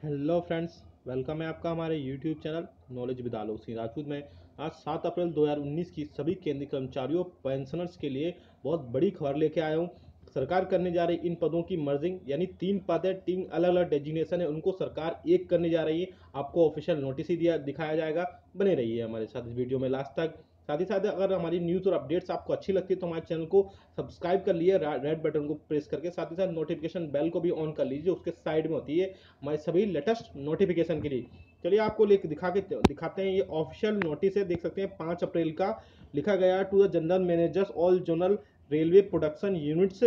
Hello friends, welcome है आपका हमारे YouTube channel knowledge with Alok Singh Rajput में। आज 7 अप्रैल 2019 की सभी केंद्रीय कर्मचारियों पेंशनर्स के लिए बहुत बड़ी खबर लेके आया हूँ। सरकार करने जा रही इन पदों की मर्जिंग, यानी 3 पद है, 3 अलग अलग डेजिग्नेशन है, उनको सरकार एक करने जा रही है। आपको ऑफिशियल नोटिस ही दिखाया जाएगा। बने रहिए हमारे साथ इस वीडियो में लास्ट तक। साथ ही साथ अगर हमारी न्यूज़ और अपडेट्स आपको अच्छी लगती है तो हमारे चैनल को सब्सक्राइब कर लिए, रेड बटन को प्रेस करके। साथ ही साथ नोटिफिकेशन बेल को भी ऑन कर लीजिए, उसके साइड में होती है हमारे सभी लेटेस्ट नोटिफिकेशन के लिए। चलिए आपको दिखाते हैं। ये ऑफिशियल नोटिस है, देख सकते हैं 5 अप्रैल का लिखा गया to the general managers all zonal railway production units.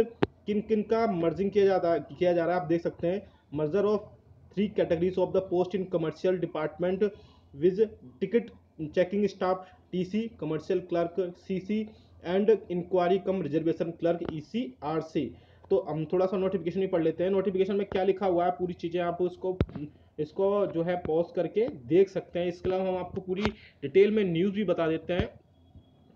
किन किन का मर्जिंग किया जा रहा है आप देख सकते हैं। Merger of 3 categories of the post in commercial department viz ticket checking staff TC, commercial clerk CC and enquiry cum reservation clerk ECRC. तो हम थोड़ा सा नोटिफिकेशन ही पढ़ लेते हैं। नोटिफिकेशन में क्या लिखा हुआ है पूरी चीज़ें आप इसको जो है पॉज करके देख सकते हैं। इसके अलावा हम आपको पूरी डिटेल में न्यूज़ भी बता देते हैं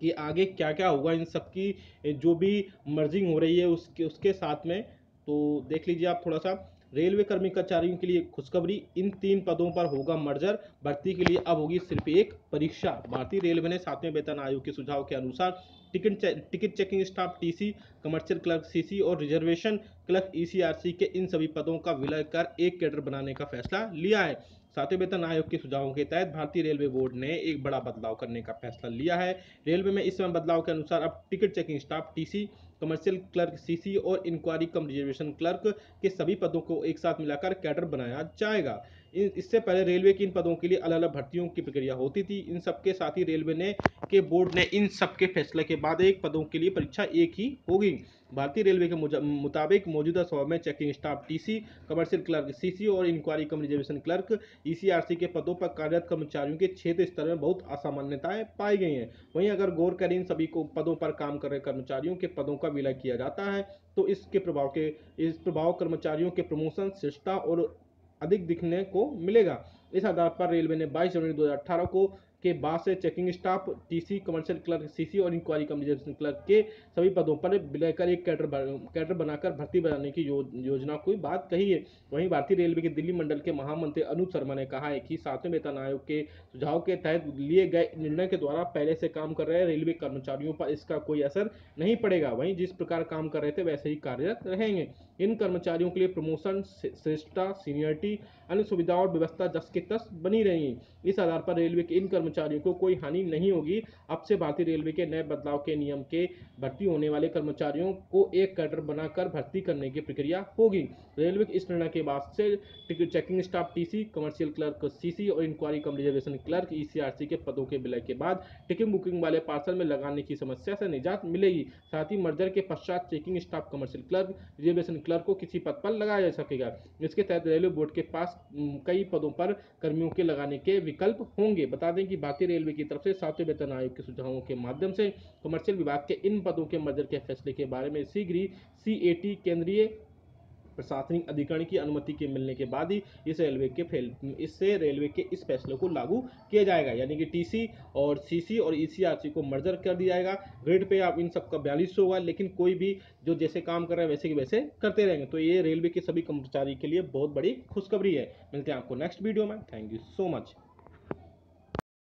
कि आगे क्या क्या होगा इन सब की, जो भी मर्जिंग हो रही है उसके साथ में। तो देख लीजिए आप थोड़ा सा। रेलवे कर्मचारियों के लिए खुशखबरी, इन 3 पदों पर होगा मर्जर। भर्ती के लिए अब होगी सिर्फ एक परीक्षा। भारतीय रेलवे ने 7वें वेतन आयोग के सुझाव के अनुसार ticket checking staff TC, commercial clerk CC और रिजर्वेशन क्लर्क ईसीआरसी के इन सभी पदों का विलय कर एक कैडर बनाने का फैसला लिया है। 7वें वेतन आयोग के सुझावों के तहत भारतीय रेलवे बोर्ड ने एक बड़ा बदलाव करने का फैसला लिया है। रेलवे में इस समय बदलाव के अनुसार अब ticket checking staff TC, commercial clerk CC और इंक्वायरी कम रिजर्वेशन क्लर्क के सभी पदों को एक साथ मिलाकर कैडर बनाया जाएगा। इससे पहले रेलवे की इन पदों के लिए अलग अलग भर्तियों की प्रक्रिया होती थी। इन सबके साथ ही रेलवे ने के बोर्ड ने इन सबके फैसले के बाद एक पदों के लिए परीक्षा एक ही होगी। भारतीय रेलवे के मुताबिक मौजूदा समय में checking staff TC, commercial clerk CC और इंक्वायरी कम रिजर्वेशन क्लर्क ईसीआरसी के पदों पर कार्यरत कर्मचारियों के क्षेत्र स्तर में बहुत असामान्यताएं पाई गई हैं। वहीं अगर गौर करें, इन सभी को पदों पर काम कर रहे कर्मचारियों के पदों का विलय किया जाता है तो इस प्रभाव कर्मचारियों के प्रमोशन, शिष्टता और अधिक दिखने को मिलेगा। इस आधार पर रेलवे ने 22 जनवरी 2018 को के बाद से checking staff TC, commercial clerk CC और इंक्वायरी कम रिजर्वेशन क्लर्क के सभी पदों पर मिलाकर एक कैडर बनाकर भर्ती बनाने की योजना की बात कही है। वहीं भारतीय रेलवे के दिल्ली मंडल के महामंत्री अनूप शर्मा ने कहा है कि 7वें वेतन आयोग के सुझाव के तहत लिए गए निर्णय के द्वारा पहले से काम कर रहे रेलवे कर्मचारियों पर इसका कोई असर नहीं पड़ेगा। वहीं जिस प्रकार काम कर रहे थे वैसे ही कार्यरत रहेंगे। इन कर्मचारियों के लिए प्रमोशन, श्रेष्ठता, सीनियरिटी, अन्य सुविधाओं और व्यवस्था जस के तस बनी रहेंगी। इस आधार पर रेलवे के इन कर्मचारियों को कोई हानि नहीं होगी। अब से भारतीय रेलवे के नए बदलाव के नियम के भर्ती होने वाले कर्मचारियों को एक कैडर बनाकर भर्ती करने की प्रक्रिया होगी। रेलवे के इस निर्णय के बाद से ticket checking staff TC, commercial clerk CC और इंक्वायरी कम रिजर्वेशन क्लर्क ईसीआरसी के पदों के विलय के बाद टिकट बुकिंग वाले पार्सल में लगाने की समस्या से निजात मिलेगी। साथ ही मर्जर के पश्चात checking staff, commercial clerk, reservation clerk को किसी पद पर लगाया जा सकेगा। इसके तहत रेलवे बोर्ड के पास कई पदों पर कर्मियों के लगाने के विकल्प होंगे। बता दें कि भारतीय रेलवे की तरफ से 7वें वेतन आयोग के सुझावों के माध्यम से कमर्शियल विभाग के इन पदों के मर्जर के फैसले के बारे में शीघ्र ही सीएटी, केंद्रीय प्रशासनिक अधिकरण की अनुमति के मिलने के बाद ही इससे रेलवे के इस फैसले को लागू किया जाएगा। यानी कि टीसी और सीसी और ईसीआरसी को मर्जर कर दिया जाएगा। ग्रेड पे आप इन सबका 4200 होगा, लेकिन कोई भी जो जैसे काम कर रहा है वैसे के वैसे करते रहेंगे। तो ये रेलवे के सभी कर्मचारी के लिए बहुत बड़ी खुशखबरी है। मिलते हैं आपको नेक्स्ट वीडियो में। Thank you so much.